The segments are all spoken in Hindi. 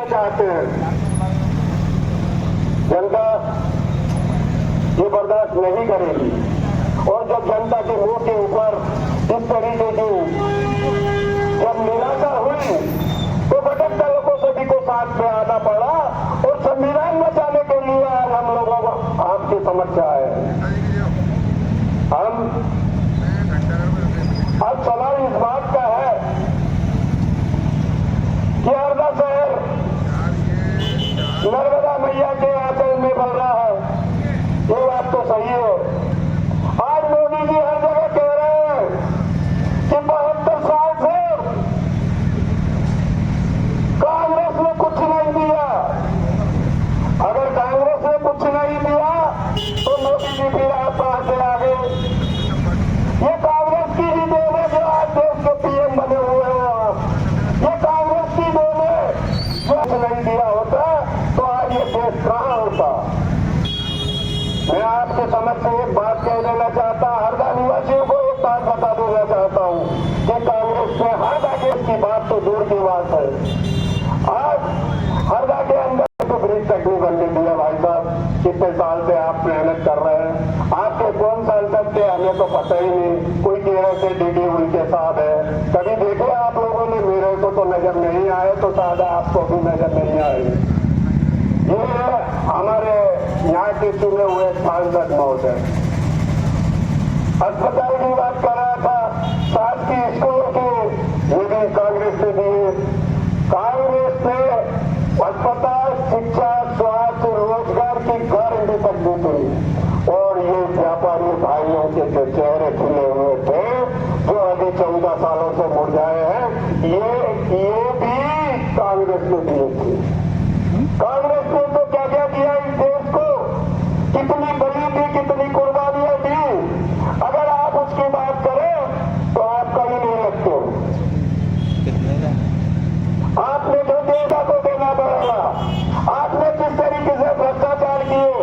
चाहते हैं। जनता ये बर्दाश्त नहीं करेगी और जब जनता के मुंह के ऊपर इस तरीके की जब निराशा हुई तो भटकता लोगों सभी को साथ में आना पड़ा और संविधान बचाने के लिए आज हम लोगों को आपके समक्ष आए। हम अब सवाल इस बात का है कि हरदा शहर नर्मदा मैया के आंचल में बन रहा है, ये बात तो सही है। आज मोदी जी हर जगह कह रहे हैं कि 72 साल से कांग्रेस ने कुछ नहीं दिया। अगर कांग्रेस ने कुछ नहीं दिया तो मोदी जी फिर आप आगे आगे ये कांग्रेस की ही देन है जो आज देश के पीएम बने हुए हैं आप। ये कांग्रेस की देन है, कुछ नहीं दिया होता तो आज ये देश कहां होता। मैं आपके समक्ष एक बात कह देना चाहता, हरदा निवासियों को एक बात बता देना चाहता हूं कि कांग्रेस ने हरदा केस की बात तो दूर की बात है, आज हरदा के अंदर तो ब्रिज तक नहीं बनने दिया। भाई साहब कितने साल से आप मेहनत कर रहे हैं, आपके कौन सांसद थे हमें तो पता ही नहीं। कोई कह रहे थे डीडी उनके साथ है, कभी देखे आप लोगों ने? मेरे को तो नजर नहीं आए, तो शायद आपको भी नजर नहीं आए। ये हमारे यहाँ के चुने हुए सांसद महोदय अस्पताल की बात कर रहा था, शासकीय स्कूल की ये भी कांग्रेस ने दिए। कांग्रेस ने अस्पताल, शिक्षा, स्वास्थ्य, रोजगार की गारंटी तक दी थी और ये व्यापारी भाइयों के जो चेहरे खुले हुए थे जो अभी 14 सालों से मुरझाए हैं, ये भी कांग्रेस ने दिए थे। कांग्रेस ने तो क्या क्या किया इस देश को, कितनी बड़ी थी, कितनी कुर्बानियां दी। अगर आप उसकी बात करें तो आपका ही नहीं लगते। आपने जो देगा को देना पड़ेगा। आपने किस तरीके से भ्रष्टाचार किए,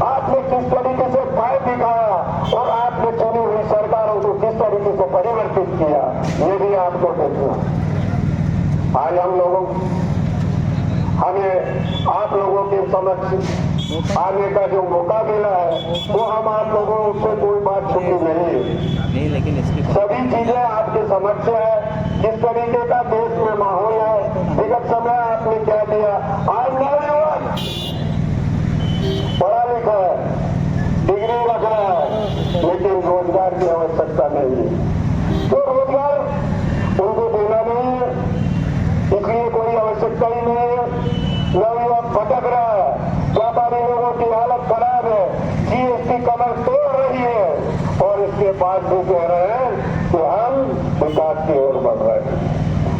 आपने किस तरीके से फायद दिखाया और आपने चुनी हुई सरकारों को किस तरीके से परिवर्तित किया, ये भी आपको देखना। आज हमें आप लोगों के समक्ष आने का जो मौका मिला है वो हम आप लोगों से कोई बात छुपी नहीं, लेकिन सभी चीजें आपके समक्ष है। जिस तरीके का देश में माहौल है, विगत समय आपने क्या दिया। आज नौजवान पढ़ा लिखा है, डिग्री रख रहा है, लेकिन रोजगार की आवश्यकता नहीं है, तो रोजगार उनको देना नहीं है, इसलिए कोई आवश्यकता ही नहीं है। नौयुवक भटक रहा है, व्यापारी लोगों की हालत खराब है, जीएसटी कमर तोड़ रही है और इसके बाद भी कह रहे हैं कि हम विकास की ओर बढ़ रहे हैं।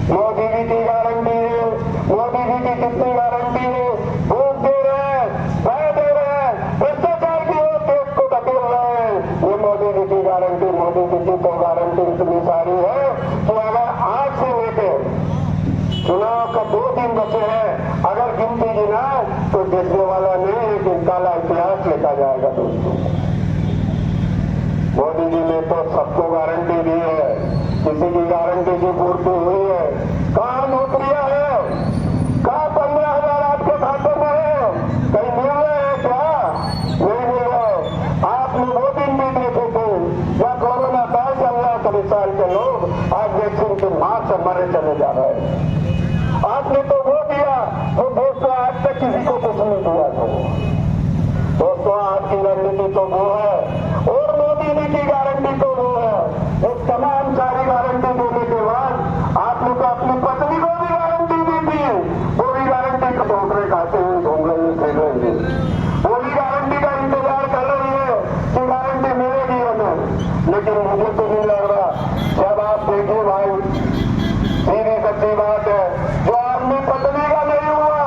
मोदी जी की गारंटी है, मोदी जी की कितनी गारंटी है, वोट दे रहे हैं, भय दे रहे हैं, भ्रष्टाचार की ओर देश को धकेल रहे हैं। ये मोदी जी की गारंटी, मोदी जी की तो गारंटी इतनी सारी है कि अगर आज से लेकर चुनाव का 2 दिन बचे हैं, अगर गिनती गिना तो देखने वाला नहीं, लेकिन काला इतिहास लिखा जाएगा दोस्तों। मोदी जी ने तो सबको गारंटी दी है, किसी की गारंटी की पूर्ति हुई है? कहाँ नौकरियां है, कहाँ 15,000 आपके खाते में है? कहीं मिल रहे हैं क्या? नहीं मिल रहे। आपने वो दिन भी देखे थे जब कोरोना काल चल रहा था, 20 साल के लोग आज वैक्सीन की मार से मरे चले जा रहे हैं। आपने तो वो दिया वो दोस्तों आज तक किसी को कुछ नहीं दिया था। दोस्तों आपकी रणनीति तो वो है और मोदी जी की गारंटी तो वो है। एक तमाम सारी गारंटी देने के बाद आपने तो अपनी पत्नी को भी गारंटी दी थी, वो भी गारंटी को ठोकरे खाते हुए घूम रही है, खेल रही है, वो भी गारंटी का इंतजार कर रही है कि गारंटी मिलेगी हमें। लेकिन मुझे तो नहीं लग रहा। जब आप देखिए भाई, सीधी सच्ची बात है, जो आदमी पत्नी का नहीं हुआ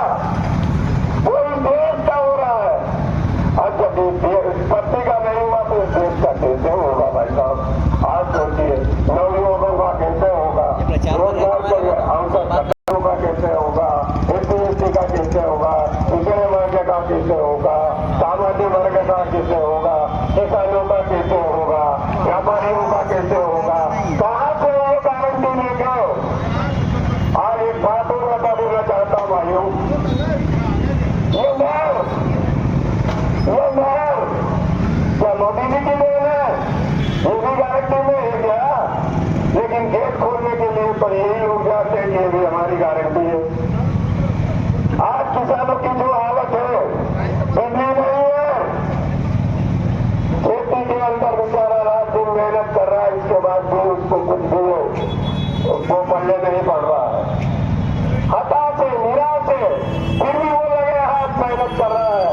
ये नहर क्या मोदी जी की देन है? ये भी गारंटी में है क्या? लेकिन गेट खोलने के लिए पर यही लोग जाते हैं कि ये भी हमारी गारंटी है। आज किसानों की जो हालत है, बिजली नहीं है, खेती के अंदर बेचारा रात दिन मेहनत कर रहा है, इसके बाद भी उसको कुछ भी उसको पल्ले नहीं पड़ रहा है। हताश है, निराश है, फिर भी वो लगे हाथ मेहनत कर रहा है।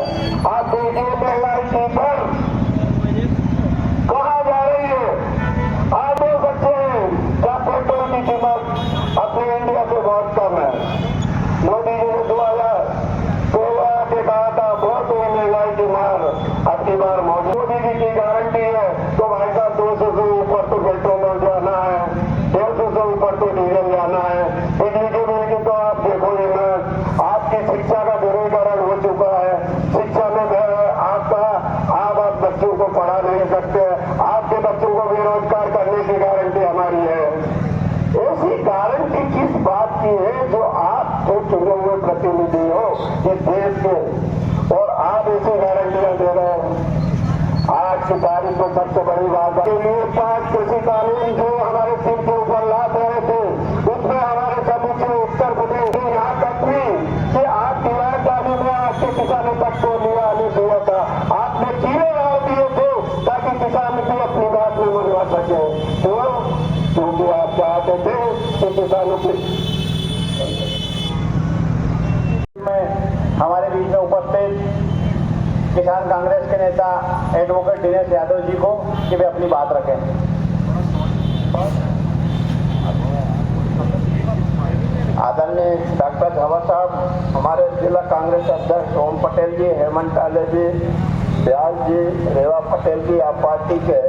आप देखिए महंगाई की दर कहाँ जा रही है। आप देख सकते हैं क्या पेट्रोल की कीमत अपने इंडिया से बहुत कम है। मोदी जी ने 2016 के कहा था बहुत ही महंगाई की मार, अगली बार मोदी जी की गारंटी है तो भाई साहब 200 से ऊपर तो पेट्रोल जाना है, 150 से ऊपर तो डीजल जाना है। बिजली के बिल की तो आप देखोगे ना, आपकी शिक्षा का बेरोजगार हो चुका है। शिक्षा में आप बच्चों को पढ़ा नहीं सकते, आपके बच्चों को बेरोजगार करने की गारंटी हमारी है। ऐसी गारंटी किस बात की है जो आप जो चुने हुए प्रतिनिधि हो इस देश के, और आप ऐसी गारंटियां दे रहे हो। आज की तारीख में सबसे बड़ी बात के लिए 5 कृषि कानून जो हमारे सिर के ऊपर लाद रहे थे, उसमें हमारे समूचे उत्तर प्रदेश यहाँ तक भी कि आप किराए जाने में आपके किसानों तक को लिया नहीं दिया था। आपने कीड़े डाल दिए थे ताकि किसान भी अपनी बात में मनवा सके। क्यों? क्योंकि आप चाहते थे कि किसानों की हमारे बीच में उपस्थित किसान कांग्रेस के नेता एडवोकेट दिनेश यादव जी को कि वे अपनी बात रखें। आदरणीय डॉक्टर झवर साहब, हमारे जिला कांग्रेस अध्यक्ष ओम पटेल जी, हेमंत आले जी, व्यास जी, रेवा पटेल जी, आप पार्टी के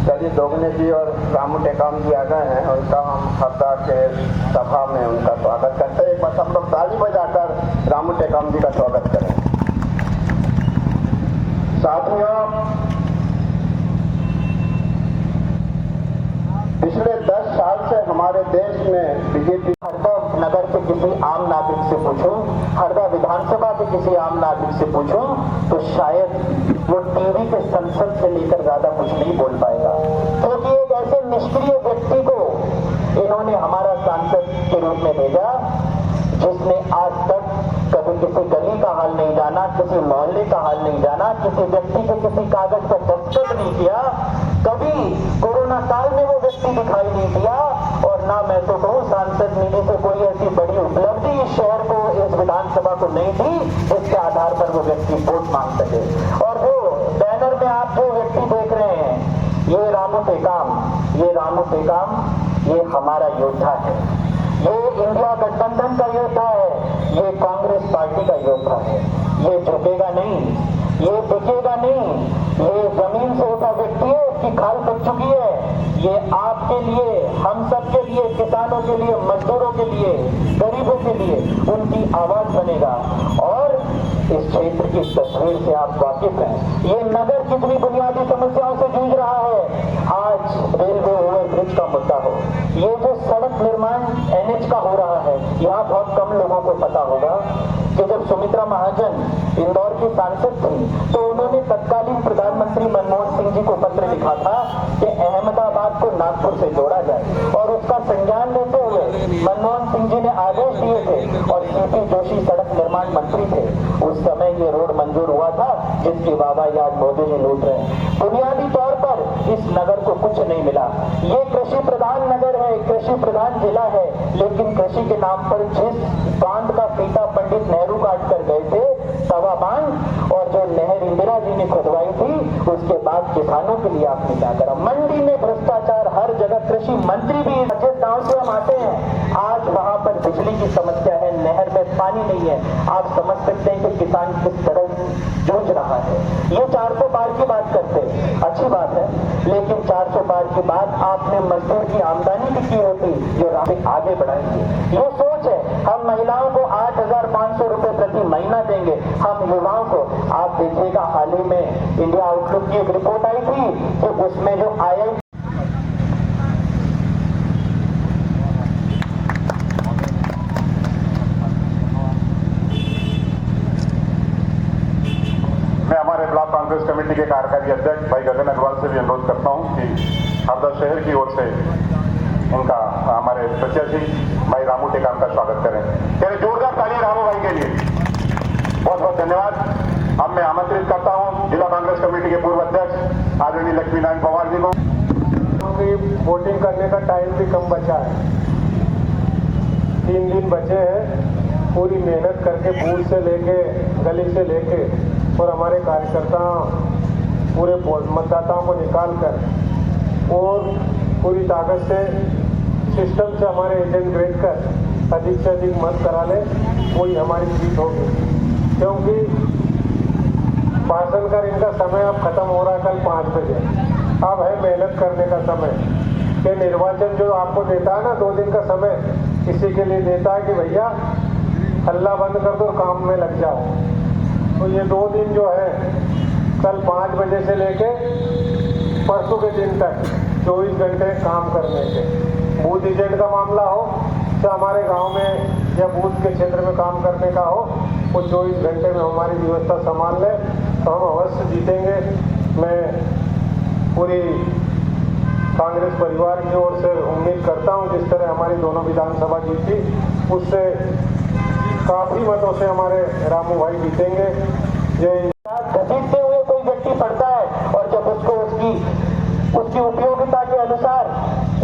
कवि दोगने जी और रामू टेकाम जी आ गए हैं। उनका हम हफ्ता के सभा में उनका स्वागत करते हैं। एक बार सब लोग ताली बजाकर रामू टेकाम जी का स्वागत करें। साथियों, पिछले 10 साल से हमारे देश में बीजेपी हरदा नगर के किसी आम नागरिक से पूछूं, हरदा विधानसभा के किसी आम नागरिक से पूछूं तो शायद वो टीवी के संसद से लेकर ज्यादा कुछ नहीं बोल पाएगा, क्योंकि एक ऐसे निष्क्रिय व्यक्ति को इन्होंने हमारा सांसद के रूप में भेजा जिसने आज तक कभी किसी गली का हाल नहीं जाना, किसी मोहल्ले का हाल नहीं जाना, किसी व्यक्ति के किसी कागज पर दस्तखत नहीं किया, कभी कोरोना काल में वो व्यक्ति दिखाई नहीं दिया, और ना मैं तो कहूँ सांसद निधि से कोई ऐसी बड़ी उपलब्धि इस शहर को, इस विधानसभा को नहीं थी जिसके आधार पर वो व्यक्ति वोट मांग सके। और वो बैनर में आप जो व्यक्ति देख रहे हैं, ये रामू टेकाम, ये हमारा योद्धा है, ये इंडिया गठबंधन का योद्धा है, ये कांग्रेस पार्टी का योद्धा है। ये झुकेगा नहीं, ये बिकेगा नहीं, ये जमीन से उठा व्यक्ति है, उसकी खाल बच चुकी है। ये आपके लिए, हम सब के लिए, किसानों के लिए, मजदूरों के लिए, गरीबों के लिए उनकी आवाज बनेगा। और इस क्षेत्र की तस्वीर से आप वाकिफ हैं। ये नगर कितनी बुनियादी समस्याओं से जूझ रहा है। आज रेलवे ओवरब्रिज का मुद्दा हो, ये जो सड़क निर्माण NH का हो रहा है, यहाँ बहुत कम लोगों को पता होगा कि जब सुमित्रा महाजन इंदौर की सांसद थी तो उन्होंने तत्कालीन प्रधानमंत्री मनमोहन सिंह जी को पत्र लिखा था कि अहमदाबाद को नागपुर से जोड़ा जाए, और उसका संज्ञान लेते हुए मनमोहन सिंह जी ने आदेश दिए थे, और CP जोशी सड़क निर्माण मंत्री थे। उस समय ये रोड मंजूर हुआ था जिसकी वाहवाही आज मोदी जी लूट रहे हैं। बुनियादी तौर पर इस नगर को कुछ नहीं मिला। ये कृषि प्रधान नगर है, कृषि प्रधान जिला है, लेकिन कृषि के नाम पर जिस बांध का फीता पंडित नेहरू काट कर गए थे, तवा बांध, और जो नहर इंदिरा जी ने खुदवाई थी, उसके बाद किसानों के लिए आपने क्या करा? मंडी में भ्रष्टाचार हर जगह। कृषि मंत्री भी जिस गांव से हम आते हैं, आज वहां पर बिजली की समस्या है, नहर में पानी नहीं है। आप समझ सकते हैं कि किसान किस तरह जूझ रहा है। ये 400 पार की बात करते हैं, अच्छी बात है, लेकिन 400 पार की बात आपने मजदूर की आमदनी भी की होती जो आगे बढ़ाएंगे। ये सोच है, हम महिलाओं को 8,500 रुपए प्रति महीना देंगे, हम युवाओं को। आप देखिएगा हाल ही में इंडिया आउटलुक की एक रिपोर्ट आई थी कि उसमें जो IIT कमेटी के कार्यकारी अध्यक्ष भाई गगन अग्रवाल से भी अनुरोध करता हूं कि हरदा शहर की ओर से इनका हमारे प्रत्याशी भाई रामू टेकाम का स्वागत करें। चलिए जोरदार ताली रामू भाई के लिए। बहुत बहुत धन्यवाद। अब मैं आमंत्रित करता हूं जिला कांग्रेस कमेटी के पूर्व अध्यक्ष आदरणीय लक्ष्मी नारायण पवार जी को। वोटिंग करने का टाइम भी कम बचा है, 3 दिन बचे हैं। पूरी मेहनत करके बूथ से लेके गली से लेके और हमारे कार्यकर्ता पूरे मतदाताओं को निकाल कर और पूरी ताकत से सिस्टम से हमारे एजेंट भेज कर अधिक से अधिक मत करा ले, वही हमारी जीत होगी। क्योंकि भाषण का इनका समय अब खत्म हो रहा है, कल 5 बजे। अब है मेहनत करने का समय। ये निर्वाचन जो आपको देता है ना 2 दिन का समय, किसी के लिए देता है कि भैया हल्ला बंद कर दो, काम में लग जाओ। तो ये 2 दिन जो है, कल 5 बजे से लेके परसों के दिन तक 24 घंटे काम करने के। बूथ एजेंट का मामला हो या हमारे गांव में या बूथ के क्षेत्र में काम करने का हो, वो 24 घंटे में हमारी व्यवस्था संभाल ले तो हम अवश्य जीतेंगे। मैं पूरी कांग्रेस परिवार की ओर से उम्मीद करता हूं, जिस तरह हमारी दोनों विधानसभा जीती उससे काफी मतों से हमारे रामू भाई जीतेंगे। घसीटते हुए कोई व्यक्ति पड़ता है और जब उसको उसकी उपयोगिता के अनुसार,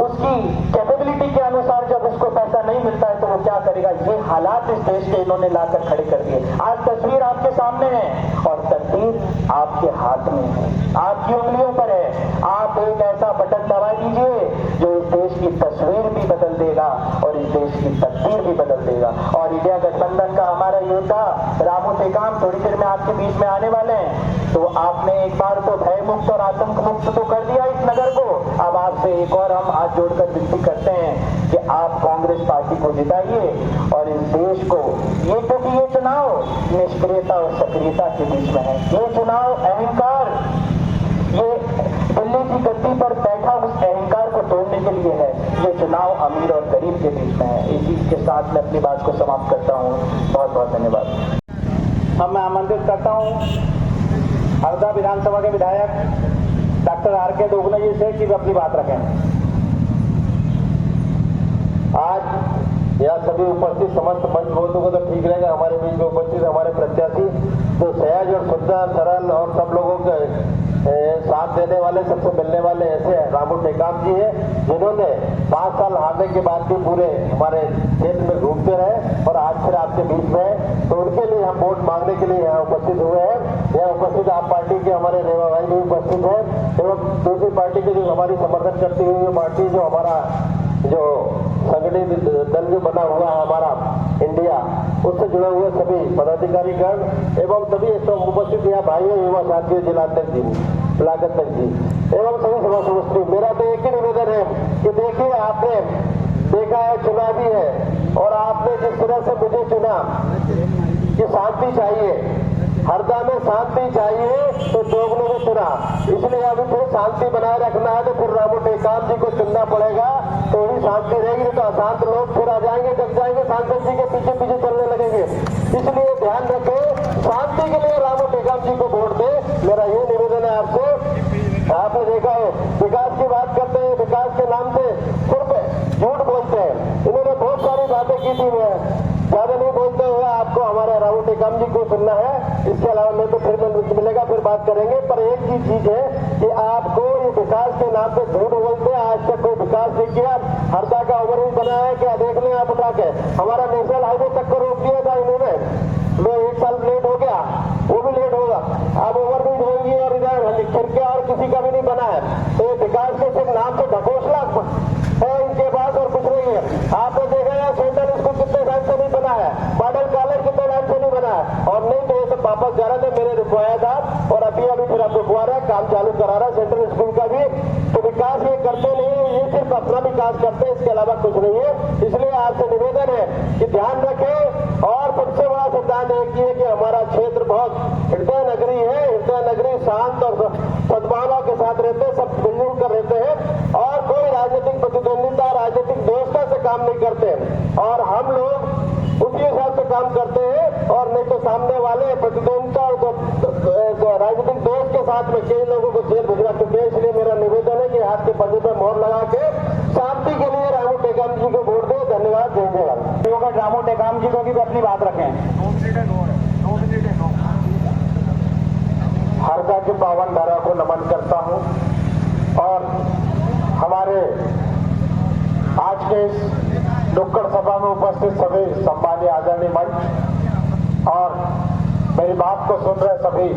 उसकी कैपेबिलिटी के अनुसार जब उसको पैसा नहीं मिलता है तो वो क्या करेगा। ये हालात इस देश के इन्होंने लाकर खड़े कर दिए। आज तस्वीर आपके सामने है और तकदीर आपके हाथ में है, आपकी उंगलियों पर है। आप एक ऐसा बटन दबा दीजिए जो इस देश की तस्वीर भी बदल देगा और इस देश की तकदीर भी बदल देगा। और इंडिया गठबंधन का हमारा योद्धा रामू टेकाम थोड़ी देर में आपके बीच में आने वाले हैं। तो आपने एक बार तो भय मुक्त और आतंक मुक्त तो कर दिया इस नगर को। अब आपसे एक और हम हाथ जोड़कर विनती करते हैं कि आप कांग्रेस पार्टी को जिताइए और इस देश को, ये क्योंकि ये चुनाव निष्क्रियता और सक्रियता के बीच में है। ये चुनाव अहंकार, ये दिल्ली की गद्दी पर बैठा उस अहंकार को तोड़ने के लिए है। ये चुनाव अमीर और गरीब के बीच में है। इसी के साथ मैं अपनी बात को समाप्त करता हूँ। बहुत बहुत धन्यवाद। अब मैं आमंत्रित करता हूँ हरदा विधानसभा के विधायक डॉक्टर आर.के. डोगले जी से कि वे अपनी बात रखें। आज यहाँ सभी उपस्थित समस्त मंच बोलने को तो ठीक रहेगा। हमारे बीच में उपस्थित हमारे प्रत्याशी जो सहज और सुंदर सरल और सब लोगों के साथ देने वाले, सबसे मिलने वाले ऐसे रामू टेकाम जी हैं, जिन्होंने 5 साल हारने के बाद भी पूरे हमारे क्षेत्र में घूमते रहे और आज फिर आपके बीच में है। तो उनके लिए हम वोट मांगने के लिए यहाँ उपस्थित हुए हैं। यहाँ उपस्थित आप पार्टी के हमारे रेवा भाई भी उपस्थित हैं एवं दूसरी पार्टी की जो हमारी समर्थन करती हुई पार्टी, जो हमारा जो संगठित दल जो बना हुआ है हमारा इंडिया, उससे जुड़े हुए सभी पदाधिकारीगण एवं सभी उपस्थित यहाँ भाइयों युवा साथियों, जिलाध्यक्ष जी, ब्लॉक अध्यक्ष जी एवं सभी सभा समष्टि, मेरा तो एक ही निवेदन है कि देखिए, आपने देखा है चुनाव भी है और आपने जिस तरह से मुझे चुना कि शांति चाहिए, हरदा में शांति चाहिए, तो दोगलों को चुना। इसलिए अभी फिर शांति बनाए रखना है तो फिर रामू टेकाम जी को चुनना पड़ेगा, तो ही शांति रहेगी। तो अशांत लोग फिर आ जाएंगे, जब जाएंगे सांसद जी के पीछे पीछे चलने लगेंगे। इसलिए ध्यान रखें, शांति के लिए रामू टेकाम जी को वोट दे। मेरा ये निवेदन है आपसे। आपने देखा है विकास की बात करते हैं, विकास के नाम से सिर्फ झूठ बोलते हैं। इन्होंने बहुत सारी बातें की थी, ज्यादा नहीं बोलते हुए आपको हमारे रामू टेकाम जी को सुनना है। इसके अलावा नहीं तो फिर मिलेगा, फिर बात करेंगे। पर एक ही चीज है कि आपको ये विकास के नाम पे झूठ बोलते हैं। आज तक कोई विकास नहीं किया। हरदा का ओवरब्रिज बनाया है, क्या देख लें आप उठा के। हमारा नेशनल हाईवे तक को रोक दिया था इन्होंने, वो 1 साल लेट हो गया, वो भी लेट होगा। अब ओवरब्रिज होंगी और इधर खिड़कियां और किसी का भी नहीं बना है। तो ये विकास के सिर्फ नाम से ढकोसला है इनके पास और कुछ नहीं है। आपने देखा है सेंट्रल स्कूल कितने टाइम से नहीं बना है, मॉडल कॉलेज कितने टाइम से नहीं बना है, और नहीं तो ये सब वापस जा रहे थे, मेरे रुकवाया था और अभी फिर आप रुकवा रहे हैं, काम चालू करा रहा है सेंट्रल स्कूल का भी। तो विकास ये करते नहीं है, ये सिर्फ अपना विकास करते हैं, इसके अलावा कुछ नहीं है। इसलिए आपसे निवेदन है कि ध्यान रखें। और सबसे बड़ा सिद्धांत एक ही है कि हमारा क्षेत्र बहुत हृदय नगरी है। हृदय नगरी शांत और सद्भावना के साथ रहते हैं, सब मिलजुल कर रहते हैं और कोई राजनीतिक प्रतिद्वंदिता, राजनीतिक व्यवस्था से काम नहीं करते। और हम लोग उसी हिसाब से काम करते हैं और नहीं तो सामने वाले प्रतिद्वंदिता राजनीतिक दोस्त के साथ में कई लोगों को जेल भिजवा चुके हैं। इसलिए मेरा निवेदन है कि हाथ के पंजे पर मोहर लगा के शांति के लिए रामू टेकाम जी को वोट दे। धन्यवाद। जय जयराम। रामू टेकाम जी को भी अपनी बात रखें। हरदा की पावन धरा को नमन करता हूं और हमारे आज के इस नुक्कड़ सभा में उपस्थित सभी सम्मानीय आदरणीय मंच और मेरी बात को सुन रहे सभी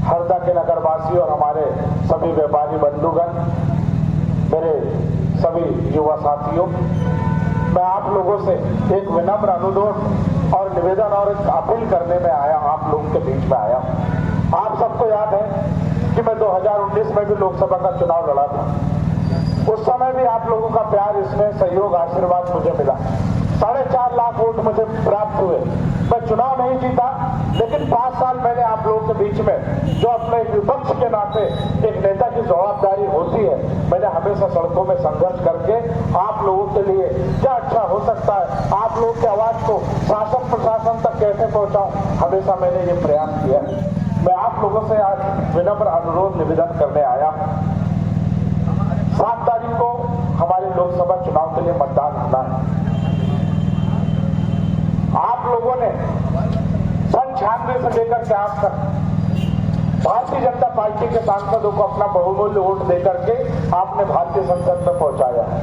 हरदा के नगरवासी और हमारे सभी व्यापारी बंधुगण, मेरे सभी युवा साथियों, मैं आप लोगों से एक विनम्र अनुरोध और निवेदन और एक अपील करने में आया, आप लोगों के बीच में आया। आप सबको याद है कि मैं 2019 में भी लोकसभा का चुनाव लड़ा था। उस समय भी आप लोगों का प्यार, इसमें सहयोग, आशीर्वाद मुझे मिला। 4.5 लाख वोट मुझे प्राप्त हुए। मैं चुनाव नहीं जीता, लेकिन 5 साल मैंने आप लोगों के बीच में जो अपने विपक्ष के नाते एक नेता की जवाबदारी होती है, मैंने हमेशा सड़कों में संघर्ष करके आप लोगों के लिए क्या अच्छा हो सकता है, आप लोगों की आवाज को शासन प्रशासन तक कैसे पहुंचाऊं, हमेशा मैंने ये प्रयास किया। मैं आप लोगों से आज विनम्र अनुरोध निवेदन करने आया। 7 तारीख को हमारे लोकसभा चुनाव के लिए मतदान होना है। आप लोगों ने 96 से लेकर के आज तक भारतीय जनता पार्टी के सांसदों को अपना बहुमूल्य वोट देकर के आपने भारतीय संसद में पहुंचाया है।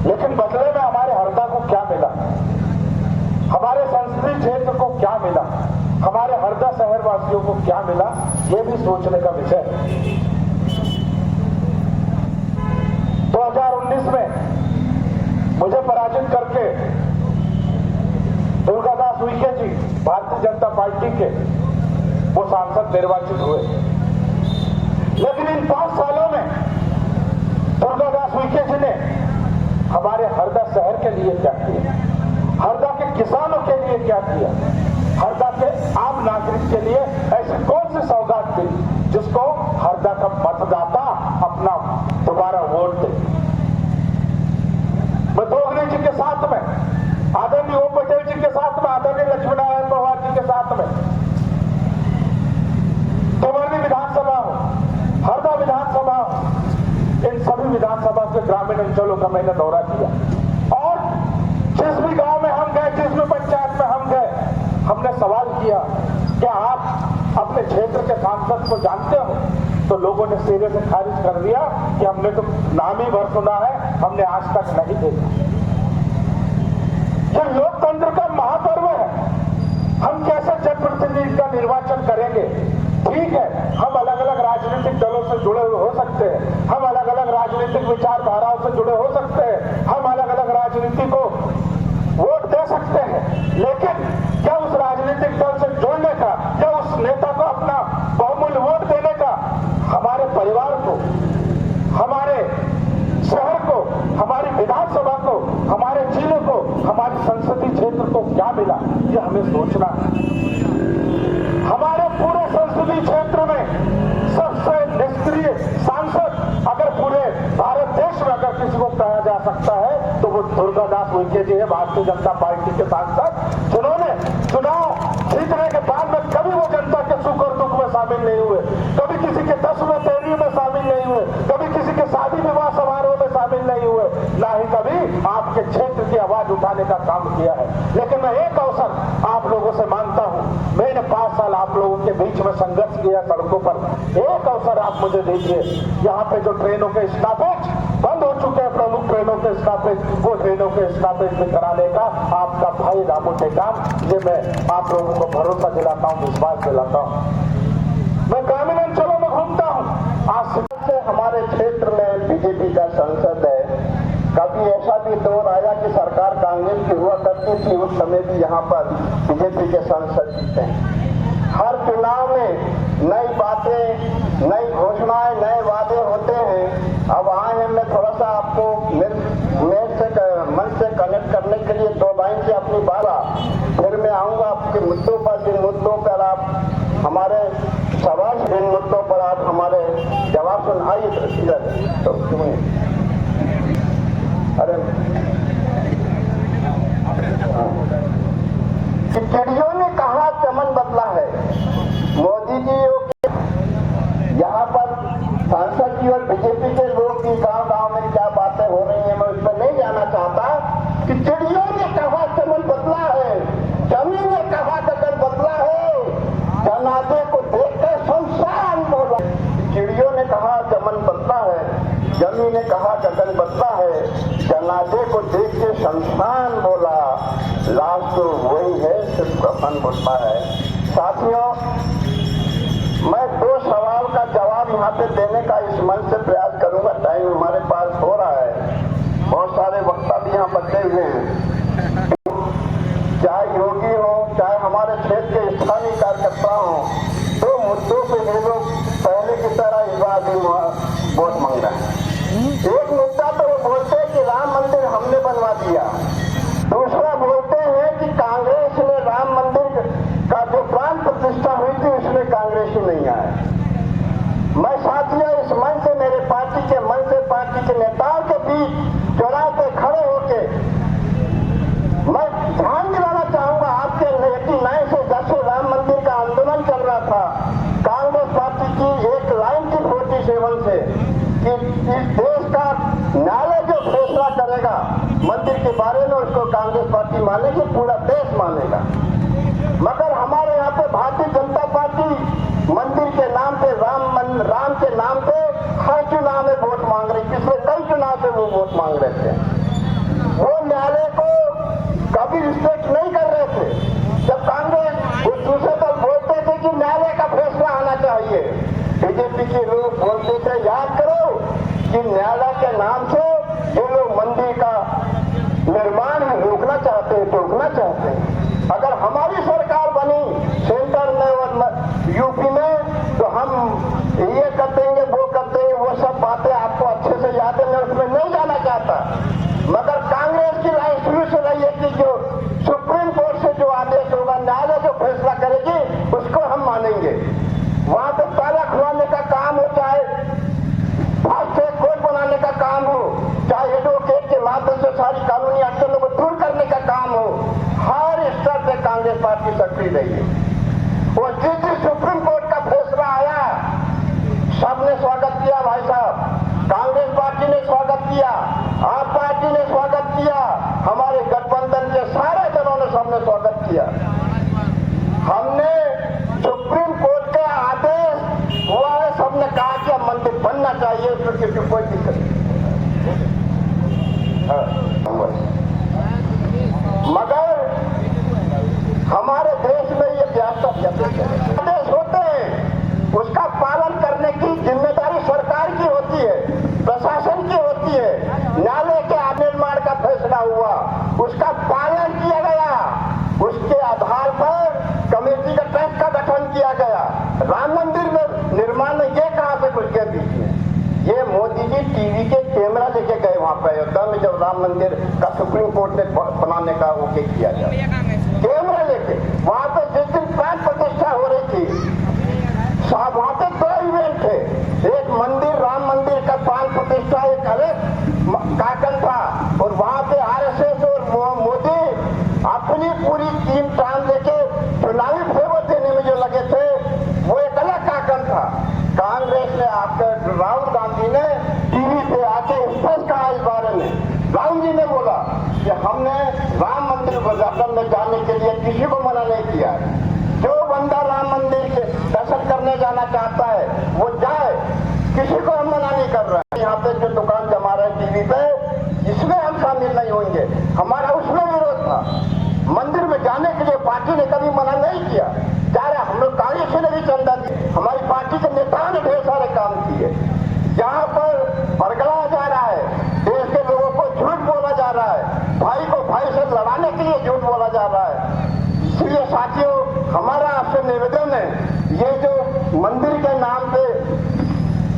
लेकिन बदले में हमारे हरदा को क्या मिला, हमारे संसदीय क्षेत्र को क्या मिला, हमारे हरदा शहर वासियों को क्या मिला, ये भी सोचने का विषय है। 2019 में मुझे पराजित करके दुर्गादास उइके जी भारतीय जनता पार्टी के वो सांसद निर्वाचित हुए। लेकिन इन 5 सालों में दुर्गादास उइके जी ने हमारे हरदा शहर के लिए क्या किया, हरदा के किसानों के लिए क्या किया, हरदा के आम नागरिक के लिए ऐसी कौन सी सौगात दी जिसको हरदा का मतदाता अपना दोबारा वोट दे। मैं दोगले जी के साथ में, आदरणीय ओम पटेल जी के साथ में, आदरणीय लक्ष्मीनारायण पवार जी के साथ में तोमरनी विधानसभा हो, हरदा विधानसभा हो, इन सभी विधानसभा के ग्रामीण अंचलों का मैंने दौरा किया और जिस भी गांव में हम गए, जिस भी पंचायत में हम गए, हमने सवाल किया क्या आप अपने क्षेत्र के सांसद को जानते हो, तो लोगों ने सिरे से खारिज कर दिया कि हमने तो नाम ही भर सुना है, हमने आज तक नहीं देखा। ये लोकतंत्र का महापर्व है। हम कैसे जनप्रतिनिधि का निर्वाचन करेंगे? ठीक है, हम अलग अलग राजनीतिक दलों से जुड़े हुए हो सकते हैं, हम अलग अलग राजनीतिक विचारधाराओं से जुड़े हो सकते हैं, हम अलग अलग राजनीति को वोट दे सकते हैं, लेकिन क्या उस राजनीतिक दल से जुड़ने का या उस नेता को अपना बहुमूल्य वोट देने का हमारे परिवार को, हमारे शहर को, हमारी विधानसभा को, हमारे जिले को, हमारे संसदीय क्षेत्र को क्या मिला, ये हमें सोचना है। हमारे पूरे संसदीय क्षेत्र में सबसे निष्क्रिय सांसद अगर पूरे भारत देश में अगर किसी को कहा जा सकता है तो वो दुर्गादास उइके जी है, भारतीय जनता पार्टी के सांसद, जिन्होंने चुनाव जीतने के बाद में कभी वो जनता के सुख और दुख में शामिल नहीं हुए, कभी किसी के 10वें तेरहवीं में शामिल नहीं हुए, कभी किसी के शादी विवाह समारोह में शामिल नहीं हुए, ना ही कभी आपके क्षेत्र की आवाज उठाने का काम किया है। लेकिन मैं एक अवसर आप लोगों से मांगता हूं, मैंने 5 साल आप लोगों के बीच में संघर्ष किया सड़कों पर, एक अवसर आप मुझे दीजिए। यहाँ पे जो ट्रेनों के स्टॉपेज बंद हो चुके हैं, प्रमुख ट्रेनों के स्टॉपेज, वो ट्रेनों के स्टॉपेज में कराने का आपका भाई रामू टेकाम, ये मैं आप लोगों को भरोसा दिलाता हूँ, विश्वास दिलाता हूँ। मैं ग्रामीण अंचलों में घूमता हूँ, आज से हमारे क्षेत्र में बीजेपी का सांसद है। कभी ऐसा भी दौर आया कि सरकार कांग्रेस की हुआ करती थी, उस समय भी यहाँ पर बीजेपी के सांसद जीते हैं। हर चुनाव में नई बातें, नई घोषणाएं, नए वादे होते हैं। अब आए हैं, मैं थोड़ा सा आपको मन से कनेक्ट करने के लिए 2 लाइन से अपनी बात, फिर मैं आऊंगा आपके मुद्दों पर, जिन मुद्दों पर आप हमारे सवाल, जिन मुद्दों पर आप हमारे जवाब सुनाइए। तो अरे चिड़ियों ने कहा जमी ने कहा गगन बदला है, जनाजे को देख के शमशान बोला, लाश तो वही है सिर्फ कफन बुझता है। साथियों, मैं 2 सवाल का जवाब यहाँ पे देने का इस मंच से प्रयास करूंगा। टाइम हमारे पास हो रहा है, बहुत सारे वक्ता भी यहाँ बचे हुए हैं, चाहे योगी हो चाहे हमारे क्षेत्र के स्थानीय कार्यकर्ता हो। 2 मुद्दों पे ये लोग पहले की तरह इस बार भी वोट मांग रहे हैं। एक मुद्दा तो वो बोलते हैं कि राम मंदिर हमने बनवा दिया, दूसरा बोलते हैं कि कांग्रेस ने राम मंदिर का जो प्राण प्रतिष्ठा हुई थी उसमें कांग्रेसी नहीं आए। मैं साथियों इस मंच से, मेरे पार्टी के मंच से, पार्टी के नेताओं के बीच चौराहे पे खड़े होके मैं ध्यान दिलाना चाहूंगा, आपके 89 से जब से राम मंदिर का आंदोलन चल रहा था, कांग्रेस पार्टी की एक लाइन थी 47 से कि इस देश का न्यायालय जो फैसला करेगा मंदिर के बारे में उसको कांग्रेस पार्टी मानेगी, पूरा देश मानेगा। मगर हमारे यहाँ पे भारतीय जनता पार्टी मंदिर के नाम पे, राम के नाम पे हर चुनाव में वोट मांग रही। पिछले कई चुनाव से वो वोट मांग रहे थे। वो न्यायालय को कभी रिस्पेक्ट नहीं कर रहे थे। जब कांग्रेस वो दूसरे दल बोलते थे कि न्यायालय का फैसला आना चाहिए, बीजेपी के लोग बोलते थे याद करो कि न्यायालय के नाम से जो लोग मंदिर का निर्माण है रोकना चाहते हैं, टोकना चाहते हैं। अगर हमारी सरकार बनी सेंटर में और यूपी में तो हम ये कर देंगे, वो कर देंगे, वो सब बातें आपको अच्छे से याद है, मैं उसमें नहीं जाना चाहता। मगर कांग्रेस की लाइन शुरू से रही है कि जो सुप्रीम कोर्ट से जो आदेश होगा, न्यायालय जो फैसला करेगी उसको हम मानेंगे। वहां पे ताला खुलवाने का काम हो, चाहे फास्ट कोर्ट बनाने का काम हो, चाहे एडवोकेट के माध्यम से सारी कानूनी अड़चनों को दूर करने का काम हो, हर स्तर पे कांग्रेस पार्टी सक्रिय रही है। और जिस दिन सुप्रीम कोर्ट का फैसला आया सबने स्वागत किया भाई साहब, कांग्रेस पार्टी ने स्वागत किया, आप पार्टी ने स्वागत किया, हमारे गठबंधन के सारे दलों ने सबने स्वागत किया। हमने सुप्रीम कोर्ट का आदेश हुआ है, सबने कहा कि अब मंदिर बनना चाहिए, उसमें किसी कोई दिक्कत नहीं। मगर हमारे देश में ये आदेश होते हैं, उसका पालन करने की जिम्मेदारी सरकार की होती है, प्रशासन की होती है। न्यायालय के निर्माण का फैसला हुआ, उसका पालन किया गया, उसके आधार पर कमेटी का ट्रस्ट का गठन किया गया। राम मंदिर में निर्माण में ये कहां से घुस गए बीच में? ये मोदी जी टीवी के कैमरा लेके गए वहां पर अयोध्या में, जब राम मंदिर का सुप्रीम कोर्ट ने बनाने का ओके किया गया, कैमरा लेके वहां पे जिस दिन प्राण प्रतिष्ठा हो रही थी साहब, वहां पे 2 इवेंट थे। एक मंदिर, राम मंदिर का प्राण प्रतिष्ठा एक अलग कार्यक्रम था, और वहां पे आरएसएस और मोदी अपनी पूरी टीम टाइम लेके चुनावी फेवर देने में जो लगे थे, वो एक अलग कार्यक्रम था। कांग्रेस ने आपके राहुल गांधी ने टीवी पे आके स्पष्ट कहा इस बारे में। राहुल जी ने बोला कि हमने राम मंदिर में जाने के लिए किसी को मना नहीं किया। जो बंदा राम मंदिर के दर्शन करने जाना चाहता है वो जाए, किसी को हम मना नहीं कर रहे हैं। यहाँ पे जो दुकान जमा रहे टीवी पे, इसमें हम शामिल नहीं होंगे, हमारा उसमें विरोध था। मंदिर में जाने के लिए पार्टी ने कभी मना नहीं किया। जा रहे हम लोग कांग्रेस ने भी चंदा दिया, हमारी पार्टी के नेताओं ने ढेर सारे काम किए। जहाँ पर बरगलाया जा रहा है, देश के लोगों को झूठ बोला जा रहा है, भाई को भाई से लड़ाने के लिए झूठ बोला जा रहा है। इसलिए साथियों, हमारा आपसे निवेदन है, ये जो मंदिर के नाम पे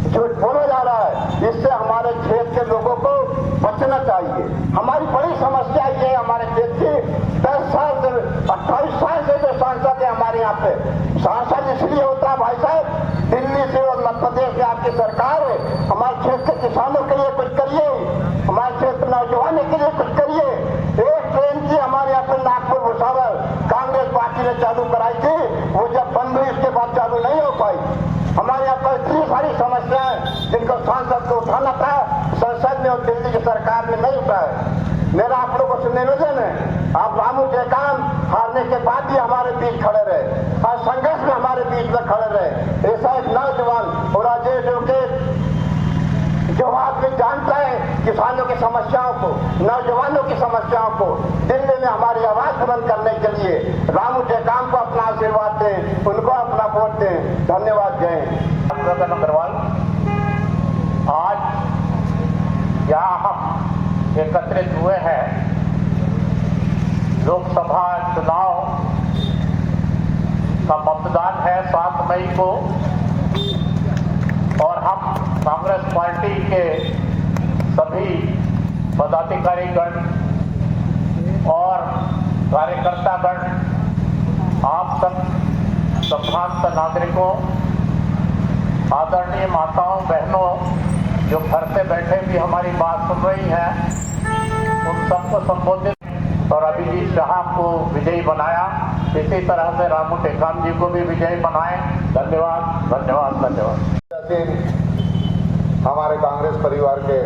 झूठ बोला जा रहा है, इससे हमारे क्षेत्र के लोगों को बचना चाहिए। हमारी बड़ी समस्या ये है, हमारे क्षेत्र की 10 साल से 28 साल से जो सांसद है हमारे यहाँ पे, सांसद इसलिए होता है भाई साहब, दिल्ली से और मध्य प्रदेश से आपकी सरकार है, हमारे क्षेत्र के किसानों के लिए कुछ करिए, हमारे क्षेत्र नौजवानों के लिए कुछ करिए। एक ट्रेन की हमारे यहाँ पे नागपुर भुसावल कांग्रेस पार्टी ने चालू कराई थी, वो जब बंद हुई उसके बाद चालू नहीं हो पाई। हमारे यहाँ पर इतनी सारी समस्याएं जिनको सांसद को उठाना था, संसद में और दिल्ली की सरकार ने नहीं उठाया। मेरा आप लोगों से निवेदन है, आप रामू टेकाम हारने के बाद भी हमारे बीच खड़े रहे, और संघर्ष में हमारे बीच में खड़े रहे। ऐसा एक नौजवान और अजय जो आदमी किसानों की समस्याओं को, नौजवानों की समस्याओं को दिल्ली में हमारी आवाज बुलंद करने के लिए रामू टेकाम को अपना आशीर्वाद दें, उनको अपना वोट दें। धन्यवाद। जय हिंद। रतन अग्रवाल, आज यहाँ हम एकत्रित हुए हैं लोकसभा चुनाव का मतदान है 7 मई को, और हम कांग्रेस पार्टी के सभी पदाधिकारीगण और कार्यकर्तागण, आप सब सम्मानित नागरिकों, आदरणीय माताओं बहनों जो घर से बैठे भी हमारी बात सुन रही हैं, उन सबको संबोधित और अभिजीत शाह को विजयी बनाया। इसी तरह से रामू टेकाम जी को भी विजयी बनाएं। धन्यवाद, धन्यवाद, धन्यवाद। हमारे कांग्रेस परिवार के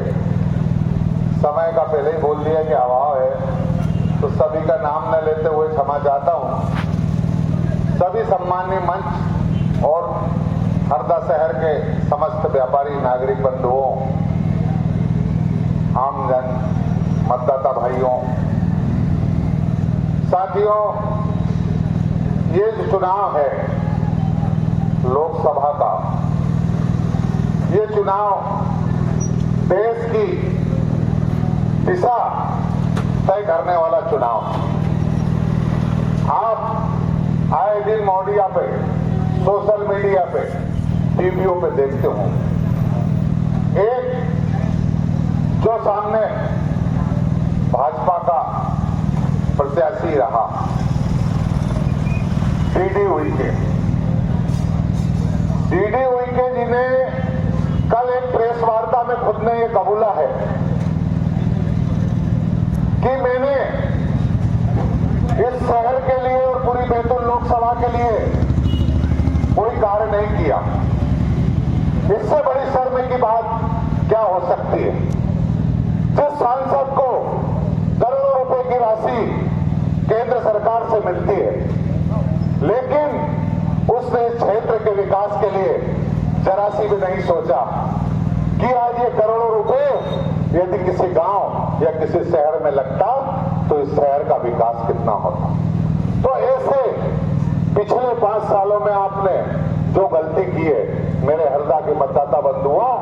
समय का पहले ही बोल दिया कि अभाव है, तो सभी का नाम न लेते हुए क्षमा चाहता हूं। सभी सम्माननीय मंच और हरदा शहर के समस्त व्यापारी नागरिक बंधुओं, आमजन, मतदाता भाइयों, साथियों, ये जो चुनाव है लोकसभा का, ये चुनाव देश की दिशा तय करने वाला चुनाव। आप आए दिन मीडिया पे, सोशल मीडिया पे, टीवीओ पे देखते हो, एक जो सामने भाजपा का प्रत्याशी रहा डीडी उइके जिन्हें कल एक प्रेस वार्ता में खुद ने ये कबूला है कि मैंने इस शहर के लिए और पूरी बैतूल लोकसभा के लिए कोई कार्य नहीं किया। इससे बड़ी शर्म की बात क्या हो सकती है? जिस सांसद को करोड़ों रुपए की राशि केंद्र सरकार से मिलती है, लेकिन उसने इस क्षेत्र के विकास के लिए जरा सी भी नहीं सोचा कि आज ये करोड़ों रुपए यदि किसी गांव या किसी शहर में लगता तो इस शहर का विकास कितना होता। तो ऐसे पिछले 5 सालों में आपने जो गलती की है, मेरे हरदा के मतदाता बंधुओं,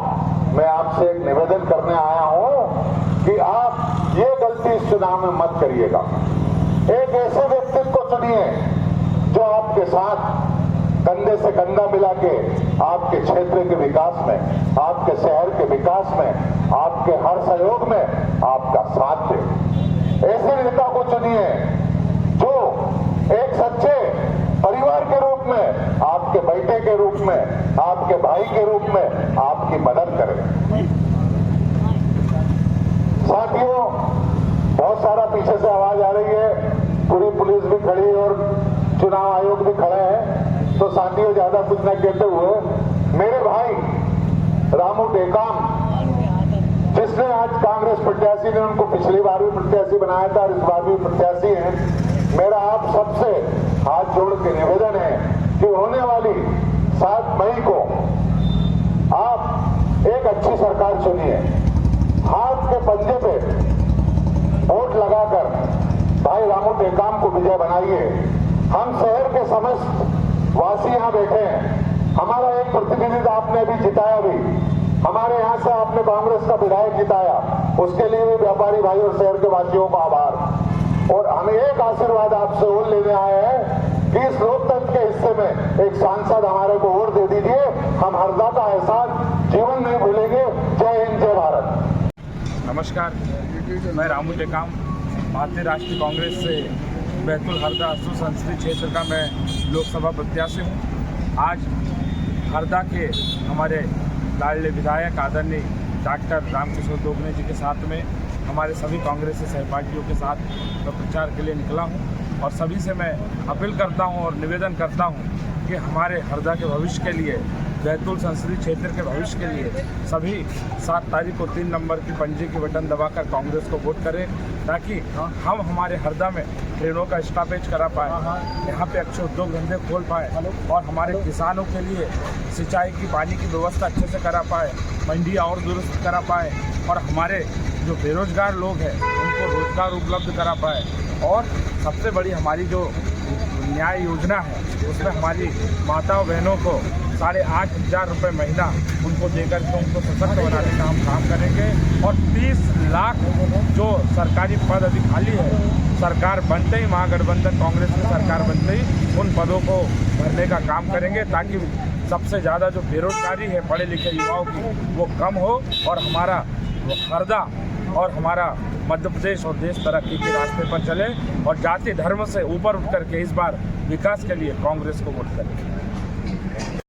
मैं आपसे एक निवेदन करने आया हूं कि आप ये गलती इस चुनाव में मत करिएगा। एक ऐसे व्यक्ति को चुनिए जो आपके साथ कंधे से कंधा मिला के आपके क्षेत्र के विकास में, आपके शहर के विकास में, आपके हर सहयोग में आपका साथ दे। ऐसे नेता को चुनिए जो एक सच्चे परिवार के रूप में, आपके बेटे के रूप में, आपके भाई के रूप में आपकी मदद करे। साथियों, बहुत सारा पीछे से आवाज आ रही है, पूरी पुलिस भी खड़ी और चुनाव आयोग भी खड़े हैं, तो साथियों ज्यादा कुछ न कहते हुए मेरे भाई रामू टेकाम, जिसने आज कांग्रेस प्रत्याशी ने उनको पिछली बार भी प्रत्याशी बनाया था और इस बार भी प्रत्याशी हैं, मेरा आप सबसे हाथ जोड़ के निवेदन है कि होने वाली 7 मई को आप एक अच्छी सरकार चुनिए, हाथ के पंजे पे वोट लगाकर भाई रामू टेकाम को विजय बनाइए। हम शहर के समस्त वासी यहाँ बैठे हैं, हमारा एक प्रतिनिधि आपने अभी जिताया भी, हमारे यहाँ से आपने कांग्रेस का विधायक जिताया, उसके लिए भी व्यापारी भाई और शहर के वासियों का आभार। और हम एक आशीर्वाद आपसे और लेने आए हैं कि इस लोकतंत्र के हिस्से में एक सांसद हमारे को वोट दे दीजिए, हम हरदा का एहसास जीवन नहीं भूलेंगे। जय हिंद, जय भारत। नमस्कार, मैं रामू टेकाम, भारतीय राष्ट्रीय कांग्रेस से बैतूल हरदा संसदीय क्षेत्र का मैं लोकसभा प्रत्याशी हूँ। आज हरदा के हमारे लाडले विधायक आदरणीय डॉक्टर रामकिशोर दोगने जी के साथ में हमारे सभी कांग्रेसी सहपाठियों के साथ मैं प्रचार के लिए निकला हूँ और सभी से मैं अपील करता हूँ और निवेदन करता हूँ कि हमारे हरदा के भविष्य के लिए बैतूल संसदीय क्षेत्र के भविष्य के लिए सभी 7 तारीख को 3 नंबर की पंजे की बटन दबाकर कांग्रेस को वोट करें, ताकि हम हमारे हरदा में ट्रेनों का स्टॉपेज करा पाए, यहाँ पे अच्छे उद्योग धंधे खोल पाए और हमारे किसानों के लिए सिंचाई की पानी की व्यवस्था अच्छे से करा पाए, मंडियाँ और दुरुस्त करा पाए और हमारे जो बेरोजगार लोग हैं उनको रोजगार उपलब्ध करा पाए। और सबसे बड़ी हमारी जो न्याय योजना है उसमें हमारी माताओं बहनों को 8,500 रुपये महीना उनको देकर के उनको सशक्त बनाने का हम काम करेंगे। और 30 लाख जो सरकारी पद अभी खाली है, सरकार बनते ही महागठबंधन कांग्रेस की सरकार बनते ही उन पदों को भरने का काम करेंगे, ताकि सबसे ज़्यादा जो बेरोजगारी है पढ़े लिखे युवाओं की वो कम हो और हमारा हरदा और हमारा मध्य प्रदेश और देश तरक्की के रास्ते पर चले और जाति धर्म से ऊपर उठ करके इस बार विकास के लिए कांग्रेस को वोट करें।